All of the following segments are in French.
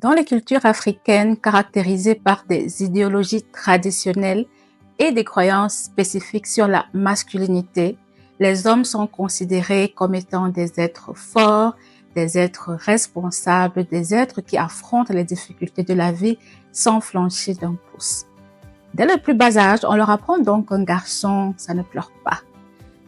Dans les cultures africaines caractérisées par des idéologies traditionnelles et des croyances spécifiques sur la masculinité, les hommes sont considérés comme étant des êtres forts, des êtres responsables, des êtres qui affrontent les difficultés de la vie sans flancher d'un pouce. Dès le plus bas âge, on leur apprend donc qu'un garçon, ça ne pleure pas.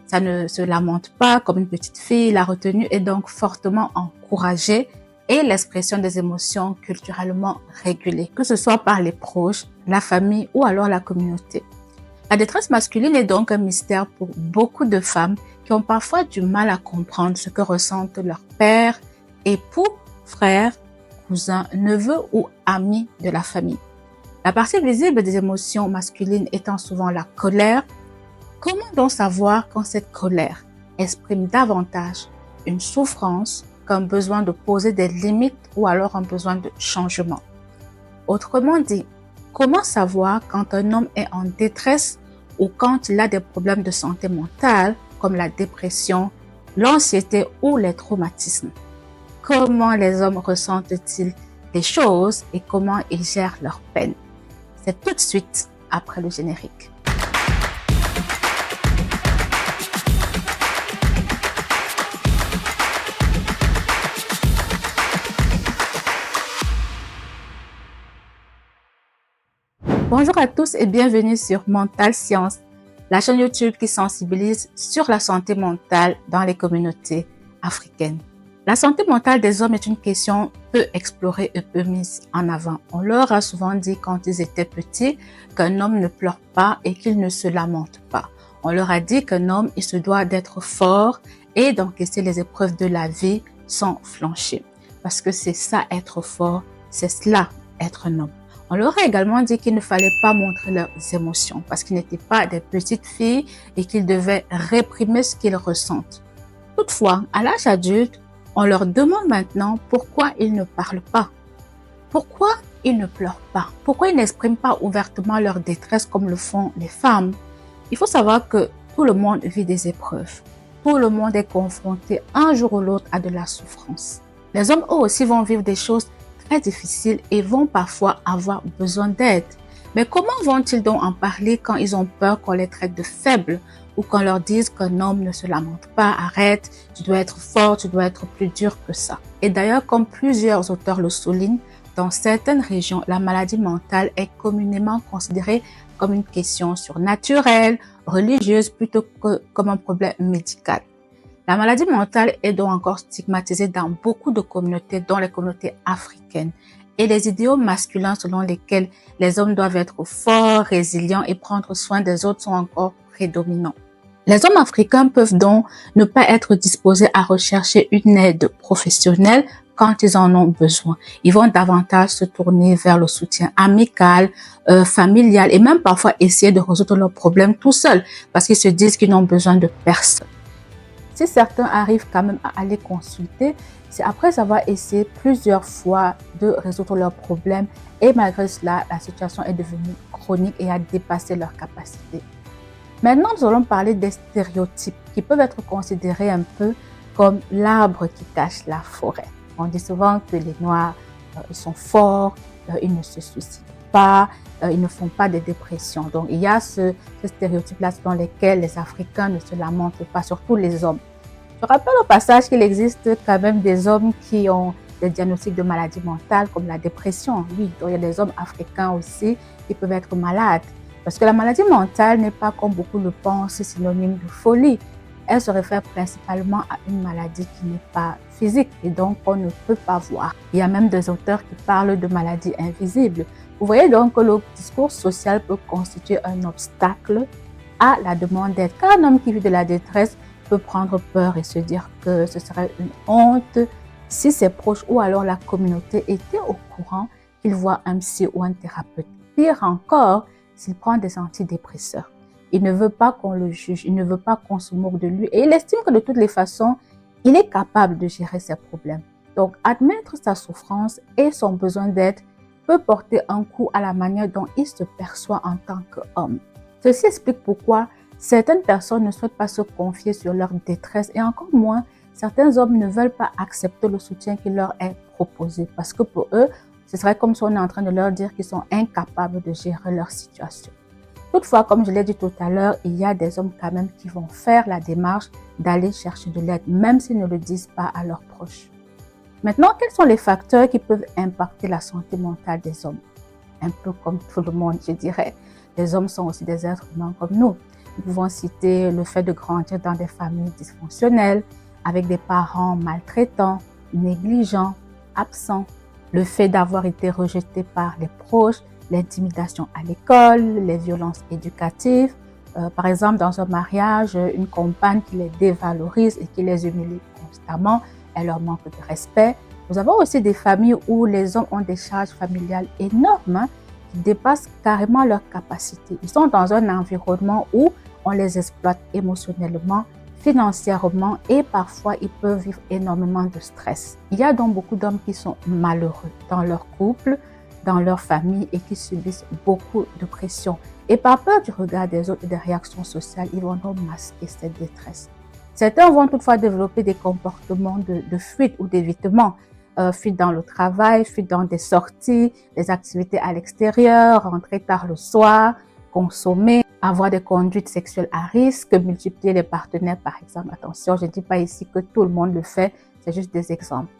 Ça ne se lamente pas comme une petite fille. La retenue est donc fortement encouragée et l'expression des émotions culturellement régulée, que ce soit par les proches, la famille ou alors la communauté. La détresse masculine est donc un mystère pour beaucoup de femmes qui ont parfois du mal à comprendre ce que ressentent leurs pères, époux, frères, cousins, neveux ou amis de la famille. La partie visible des émotions masculines étant souvent la colère. Comment donc savoir quand cette colère exprime davantage une souffrance qu'un besoin de poser des limites ou alors un besoin de changement? Autrement dit, comment savoir quand un homme est en détresse ou quand il a des problèmes de santé mentale comme la dépression, l'anxiété ou les traumatismes? Comment les hommes ressentent-ils les choses et comment ils gèrent leur peine? C'est tout de suite après le générique. Bonjour à tous et bienvenue sur Mental Science, la chaîne YouTube qui sensibilise sur la santé mentale dans les communautés africaines. La santé mentale des hommes est une question peu explorée et peu mise en avant. On leur a souvent dit quand ils étaient petits qu'un homme ne pleure pas et qu'il ne se lamente pas. On leur a dit qu'un homme, il se doit d'être fort et d'encaisser les épreuves de la vie sans flancher. Parce que c'est ça être fort, c'est cela être un homme. On leur a également dit qu'il ne fallait pas montrer leurs émotions parce qu'ils n'étaient pas des petites filles et qu'ils devaient réprimer ce qu'ils ressentent. Toutefois, à l'âge adulte, on leur demande maintenant pourquoi ils ne parlent pas. Pourquoi ils ne pleurent pas? Pourquoi ils n'expriment pas ouvertement leur détresse comme le font les femmes? Il faut savoir que tout le monde vit des épreuves. Tout le monde est confronté un jour ou l'autre à de la souffrance. Les hommes eux aussi vont vivre des choses très difficiles et vont parfois avoir besoin d'aide. Mais comment vont-ils donc en parler quand ils ont peur qu'on les traite de faibles ou qu'on leur dise qu'un homme ne se lamente pas, arrête, tu dois être fort, tu dois être plus dur que ça. Et d'ailleurs, comme plusieurs auteurs le soulignent, dans certaines régions, la maladie mentale est communément considérée comme une question surnaturelle, religieuse, plutôt que comme un problème médical. La maladie mentale est donc encore stigmatisée dans beaucoup de communautés, dont les communautés africaines. Et les idéaux masculins selon lesquels les hommes doivent être forts, résilients et prendre soin des autres sont encore prédominants. Les hommes africains peuvent donc ne pas être disposés à rechercher une aide professionnelle quand ils en ont besoin. Ils vont davantage se tourner vers le soutien amical, familial et même parfois essayer de résoudre leurs problèmes tout seuls parce qu'ils se disent qu'ils n'ont besoin de personne. Si certains arrivent quand même à aller consulter, c'est après avoir essayé plusieurs fois de résoudre leurs problèmes et malgré cela, la situation est devenue chronique et a dépassé leurs capacités. Maintenant, nous allons parler des stéréotypes qui peuvent être considérés un peu comme l'arbre qui cache la forêt. On dit souvent que les Noirs, ils sont forts, ils ne se suicident pas, ils ne font pas de dépression. Donc, il y a ce stéréotype-là dans lequel les Africains ne se lamentent pas, surtout les hommes. Je rappelle au passage qu'il existe quand même des hommes qui ont des diagnostics de maladies mentales comme la dépression. Oui, donc il y a des hommes africains aussi qui peuvent être malades. Parce que la maladie mentale n'est pas, comme beaucoup le pensent, synonyme de folie. Elle se réfère principalement à une maladie qui n'est pas physique et donc on ne peut pas voir. Il y a même des auteurs qui parlent de maladies invisibles. Vous voyez donc que le discours social peut constituer un obstacle à la demande d'aide. Car un homme qui vit de la détresse peut prendre peur et se dire que ce serait une honte si ses proches ou alors la communauté étaient au courant qu'il voit un psy ou un thérapeute. Pire encore, s'il prend des antidépresseurs. Il ne veut pas qu'on le juge, il ne veut pas qu'on se moque de lui et il estime que de toutes les façons, il est capable de gérer ses problèmes. Donc, admettre sa souffrance et son besoin d'aide peut porter un coup à la manière dont il se perçoit en tant qu'homme. Ceci explique pourquoi certaines personnes ne souhaitent pas se confier sur leur détresse et encore moins, certains hommes ne veulent pas accepter le soutien qui leur est proposé parce que pour eux, Ce serait comme si on est en train de leur dire qu'ils sont incapables de gérer leur situation. Toutefois, comme je l'ai dit tout à l'heure, il y a des hommes quand même qui vont faire la démarche d'aller chercher de l'aide, même s'ils ne le disent pas à leurs proches. Maintenant, quels sont les facteurs qui peuvent impacter la santé mentale des hommes? Un peu comme tout le monde, je dirais. Les hommes sont aussi des êtres humains comme nous. Nous pouvons citer le fait de grandir dans des familles dysfonctionnelles, avec des parents maltraitants, négligents, absents, le fait d'avoir été rejeté par les proches, l'intimidation à l'école, les violences éducatives. Par exemple, dans un mariage, une compagne qui les dévalorise et qui les humilie constamment, elle leur manque de respect. Nous avons aussi des familles où les hommes ont des charges familiales énormes qui dépassent carrément leurs capacités. Ils sont dans un environnement où on les exploite émotionnellement, financièrement et parfois ils peuvent vivre énormément de stress. Il y a donc beaucoup d'hommes qui sont malheureux dans leur couple, dans leur famille et qui subissent beaucoup de pression. Et par peur du regard des autres et des réactions sociales, ils vont donc masquer cette détresse. Certains vont toutefois développer des comportements de fuite ou d'évitement. Fuite dans le travail, fuite dans des sorties, des activités à l'extérieur, rentrer tard le soir, consommer, avoir des conduites sexuelles à risque, multiplier les partenaires par exemple. Attention, je ne dis pas ici que tout le monde le fait, c'est juste des exemples.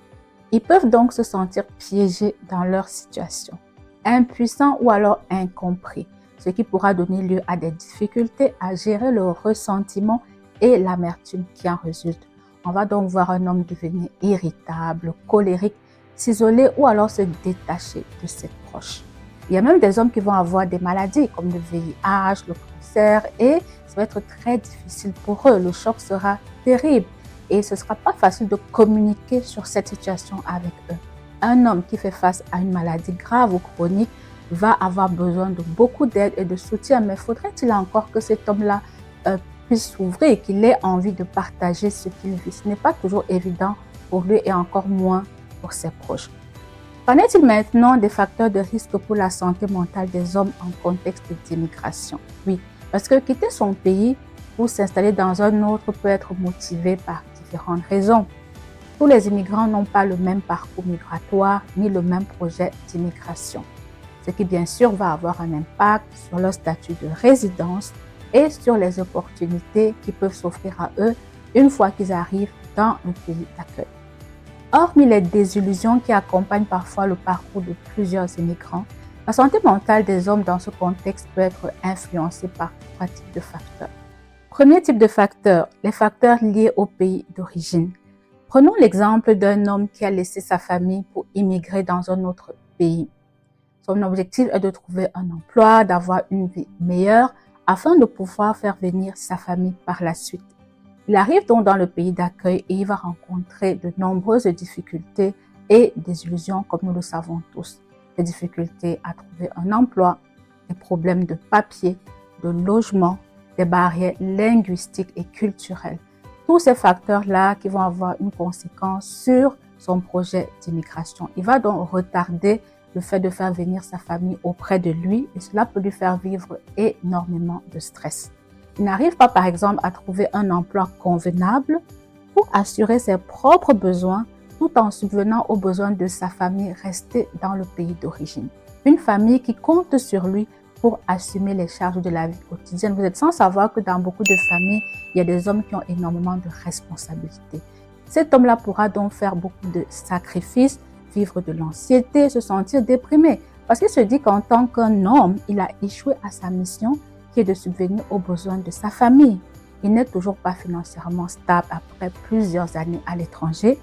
Ils peuvent donc se sentir piégés dans leur situation, impuissants ou alors incompris, ce qui pourra donner lieu à des difficultés à gérer le ressentiment et l'amertume qui en résulte. On va donc voir un homme devenir irritable, colérique, s'isoler ou alors se détacher de ses proches. Il y a même des hommes qui vont avoir des maladies comme le VIH, le cancer et ça va être très difficile pour eux. Le choc sera terrible et ce ne sera pas facile de communiquer sur cette situation avec eux. Un homme qui fait face à une maladie grave ou chronique va avoir besoin de beaucoup d'aide et de soutien, mais faudrait-il encore que cet homme-là puisse s'ouvrir et qu'il ait envie de partager ce qu'il vit. Ce n'est pas toujours évident pour lui et encore moins pour ses proches. Qu'en est-il maintenant des facteurs de risque pour la santé mentale des hommes en contexte d'immigration? Oui, parce que quitter son pays pour s'installer dans un autre peut être motivé par différentes raisons. Tous les immigrants n'ont pas le même parcours migratoire ni le même projet d'immigration, ce qui bien sûr va avoir un impact sur leur statut de résidence et sur les opportunités qui peuvent s'offrir à eux une fois qu'ils arrivent dans le pays d'accueil. Hormis les désillusions qui accompagnent parfois le parcours de plusieurs immigrants, la santé mentale des hommes dans ce contexte peut être influencée par trois types de facteurs. Premier type de facteur, les facteurs liés au pays d'origine. Prenons l'exemple d'un homme qui a laissé sa famille pour immigrer dans un autre pays. Son objectif est de trouver un emploi, d'avoir une vie meilleure, afin de pouvoir faire venir sa famille par la suite. Il arrive donc dans le pays d'accueil et il va rencontrer de nombreuses difficultés et désillusions comme nous le savons tous. Des difficultés à trouver un emploi, des problèmes de papier, de logement, des barrières linguistiques et culturelles. Tous ces facteurs-là qui vont avoir une conséquence sur son projet d'immigration. Il va donc retarder le fait de faire venir sa famille auprès de lui et cela peut lui faire vivre énormément de stress. Il n'arrive pas par exemple à trouver un emploi convenable pour assurer ses propres besoins tout en subvenant aux besoins de sa famille restée dans le pays d'origine. Une famille qui compte sur lui pour assumer les charges de la vie quotidienne. Vous êtes sans savoir que dans beaucoup de familles, il y a des hommes qui ont énormément de responsabilités. Cet homme-là pourra donc faire beaucoup de sacrifices, vivre de l'anxiété, se sentir déprimé. Parce qu'il se dit qu'en tant qu'un homme, il a échoué à sa mission qui est de subvenir aux besoins de sa famille. Il n'est toujours pas financièrement stable après plusieurs années à l'étranger.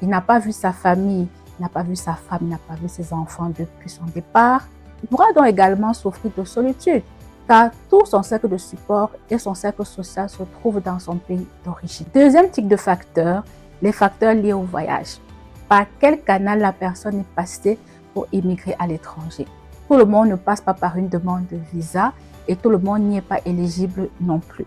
Il n'a pas vu sa famille, il n'a pas vu sa femme, il n'a pas vu ses enfants depuis son départ. Il pourra donc également souffrir de solitude, car tout son cercle de support et son cercle social se trouvent dans son pays d'origine. Deuxième type de facteur, les facteurs liés au voyage. Par quel canal la personne est passée pour immigrer à l'étranger? Tout le monde ne passe pas par une demande de visa et tout le monde n'y est pas éligible non plus.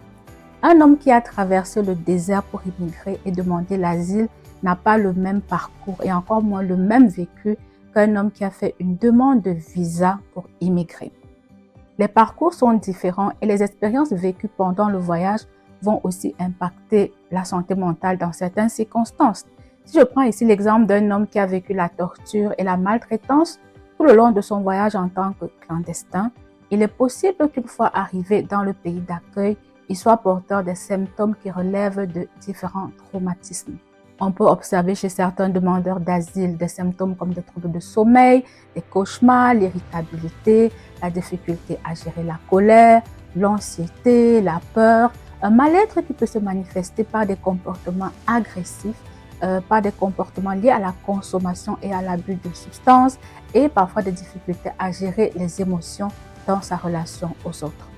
Un homme qui a traversé le désert pour immigrer et demander l'asile n'a pas le même parcours et encore moins le même vécu qu'un homme qui a fait une demande de visa pour immigrer. Les parcours sont différents et les expériences vécues pendant le voyage vont aussi impacter la santé mentale dans certaines circonstances. Si je prends ici l'exemple d'un homme qui a vécu la torture et la maltraitance le long de son voyage en tant que clandestin, il est possible qu'une fois arrivé dans le pays d'accueil, il soit porteur des symptômes qui relèvent de différents traumatismes. On peut observer chez certains demandeurs d'asile des symptômes comme des troubles de sommeil, des cauchemars, l'irritabilité, la difficulté à gérer la colère, l'anxiété, la peur, un mal-être qui peut se manifester par des comportements agressifs, par des comportements liés à la consommation et à l'abus de substances et parfois des difficultés à gérer les émotions dans sa relation aux autres.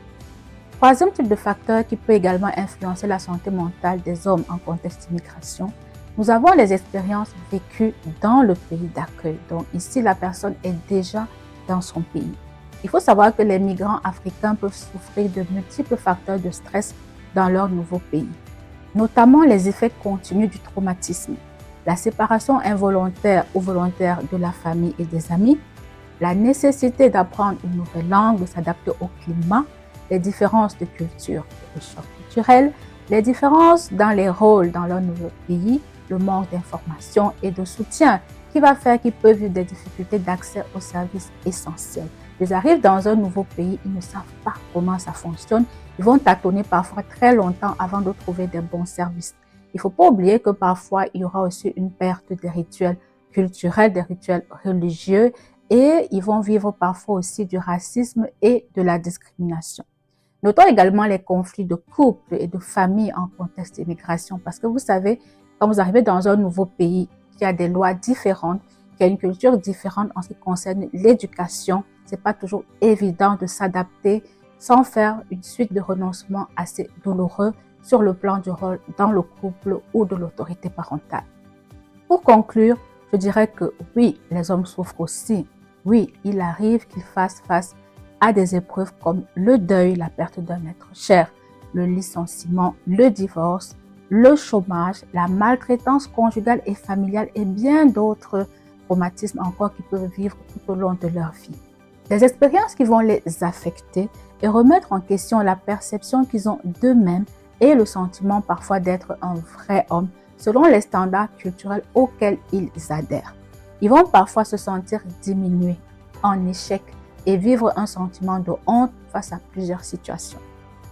Troisième type de facteur qui peut également influencer la santé mentale des hommes en contexte d'immigration, nous avons les expériences vécues dans le pays d'accueil. Donc ici, la personne est déjà dans son pays. Il faut savoir que les migrants africains peuvent souffrir de multiples facteurs de stress dans leur nouveau pays, notamment les effets continus du traumatisme, la séparation involontaire ou volontaire de la famille et des amis, la nécessité d'apprendre une nouvelle langue, de s'adapter au climat, les différences de culture et de choc culturel, les différences dans les rôles dans leur nouveau pays, le manque d'informations et de soutien qui va faire qu'ils peuvent vivre des difficultés d'accès aux services essentiels. Ils arrivent dans un nouveau pays, ils ne savent pas comment ça fonctionne. Ils vont tâtonner parfois très longtemps avant de trouver des bons services. Il ne faut pas oublier que parfois, il y aura aussi une perte des rituels culturels, des rituels religieux et ils vont vivre parfois aussi du racisme et de la discrimination. Notons également les conflits de couple et de famille en contexte d'immigration parce que vous savez, quand vous arrivez dans un nouveau pays qui a des lois différentes, qui a une culture différente en ce qui concerne l'éducation, c'est pas toujours évident de s'adapter sans faire une suite de renoncements assez douloureux sur le plan du rôle dans le couple ou de l'autorité parentale. Pour conclure, je dirais que oui, les hommes souffrent aussi. Oui, il arrive qu'ils fassent face à des épreuves comme le deuil, la perte d'un être cher, le licenciement, le divorce, le chômage, la maltraitance conjugale et familiale et bien d'autres traumatismes encore qu'ils peuvent vivre tout au long de leur vie. Des expériences qui vont les affecter et remettre en question la perception qu'ils ont d'eux-mêmes et le sentiment parfois d'être un vrai homme selon les standards culturels auxquels ils adhèrent. Ils vont parfois se sentir diminués, en échec et vivre un sentiment de honte face à plusieurs situations.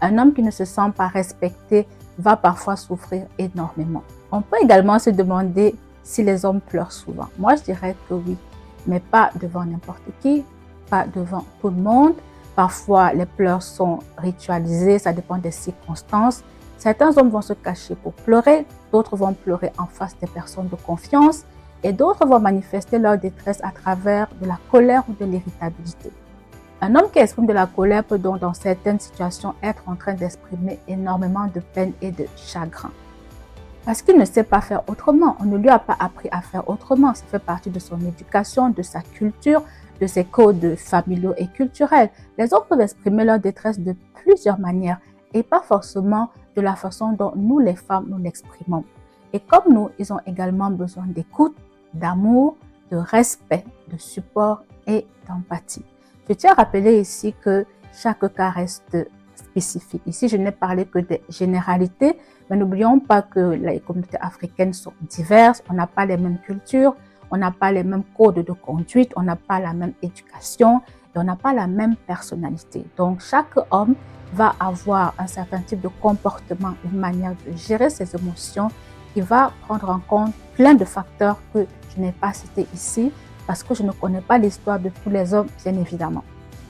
Un homme qui ne se sent pas respecté va parfois souffrir énormément. On peut également se demander si les hommes pleurent souvent. Moi, je dirais que oui, mais pas devant n'importe qui, pas devant tout le monde. Parfois, les pleurs sont ritualisés, ça dépend des circonstances. Certains hommes vont se cacher pour pleurer, d'autres vont pleurer en face des personnes de confiance et d'autres vont manifester leur détresse à travers de la colère ou de l'irritabilité. Un homme qui exprime de la colère peut donc dans certaines situations être en train d'exprimer énormément de peine et de chagrin. Parce qu'il ne sait pas faire autrement, on ne lui a pas appris à faire autrement, ça fait partie de son éducation, de sa culture, de ses codes familiaux et culturels. Les hommes peuvent exprimer leur détresse de plusieurs manières et pas forcément de la façon dont nous les femmes nous l'exprimons. Et comme nous, ils ont également besoin d'écoute, d'amour, de respect, de support et d'empathie. Je tiens à rappeler ici que chaque cas reste spécifique. Ici, je n'ai parlé que des généralités, mais n'oublions pas que les communautés africaines sont diverses, on n'a pas les mêmes cultures, on n'a pas les mêmes codes de conduite, on n'a pas la même éducation et on n'a pas la même personnalité. Donc, chaque homme va avoir un certain type de comportement, une manière de gérer ses émotions qui va prendre en compte plein de facteurs que je n'ai pas cités ici parce que je ne connais pas l'histoire de tous les hommes, bien évidemment.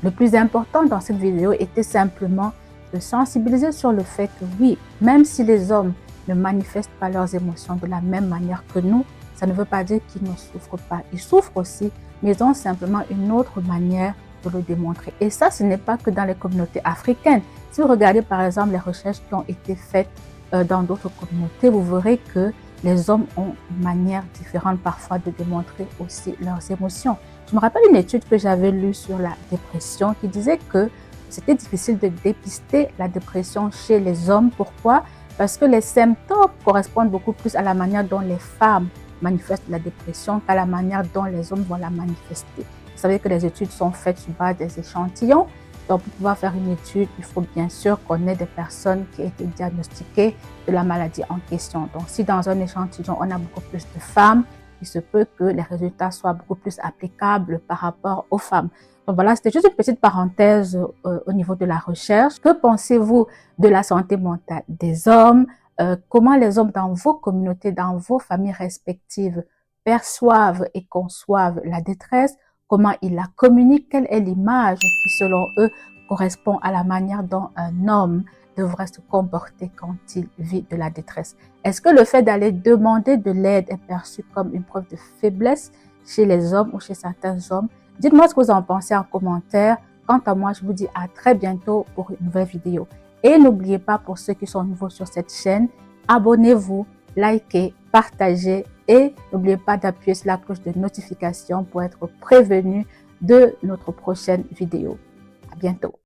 Le plus important dans cette vidéo était simplement de sensibiliser sur le fait que oui, même si les hommes ne manifestent pas leurs émotions de la même manière que nous, ça ne veut pas dire qu'ils ne souffrent pas. Ils souffrent aussi, mais ils ont simplement une autre manière de le démontrer. Et ça, ce n'est pas que dans les communautés africaines. Si vous regardez par exemple les recherches qui ont été faites dans d'autres communautés, vous verrez que les hommes ont une manière différente parfois de démontrer aussi leurs émotions. Je me rappelle une étude que j'avais lue sur la dépression qui disait que c'était difficile de dépister la dépression chez les hommes. Pourquoi? Parce que les symptômes correspondent beaucoup plus à la manière dont les femmes manifestent la dépression qu'à la manière dont les hommes vont la manifester. Vous savez que les études sont faites sur base des échantillons. Donc, pour pouvoir faire une étude, il faut bien sûr qu'on ait des personnes qui aient été diagnostiquées de la maladie en question. Donc, si dans un échantillon, on a beaucoup plus de femmes il se peut que les résultats soient beaucoup plus applicables par rapport aux femmes. Donc voilà, c'était juste une petite parenthèse au niveau de la recherche. Que pensez-vous de la santé mentale des hommes? Comment les hommes dans vos communautés, dans vos familles respectives perçoivent et conçoivent la détresse? Comment ils la communiquent? Quelle est l'image qui, selon eux, correspond à la manière dont un homme devrait se comporter quand il vit de la détresse? Est-ce que le fait d'aller demander de l'aide est perçu comme une preuve de faiblesse chez les hommes ou chez certains hommes? Dites-moi ce que vous en pensez en commentaire. Quant à moi, je vous dis à très bientôt pour une nouvelle vidéo. Et n'oubliez pas, pour ceux qui sont nouveaux sur cette chaîne, abonnez-vous, likez, partagez et n'oubliez pas d'appuyer sur la cloche de notification pour être prévenu de notre prochaine vidéo. À bientôt.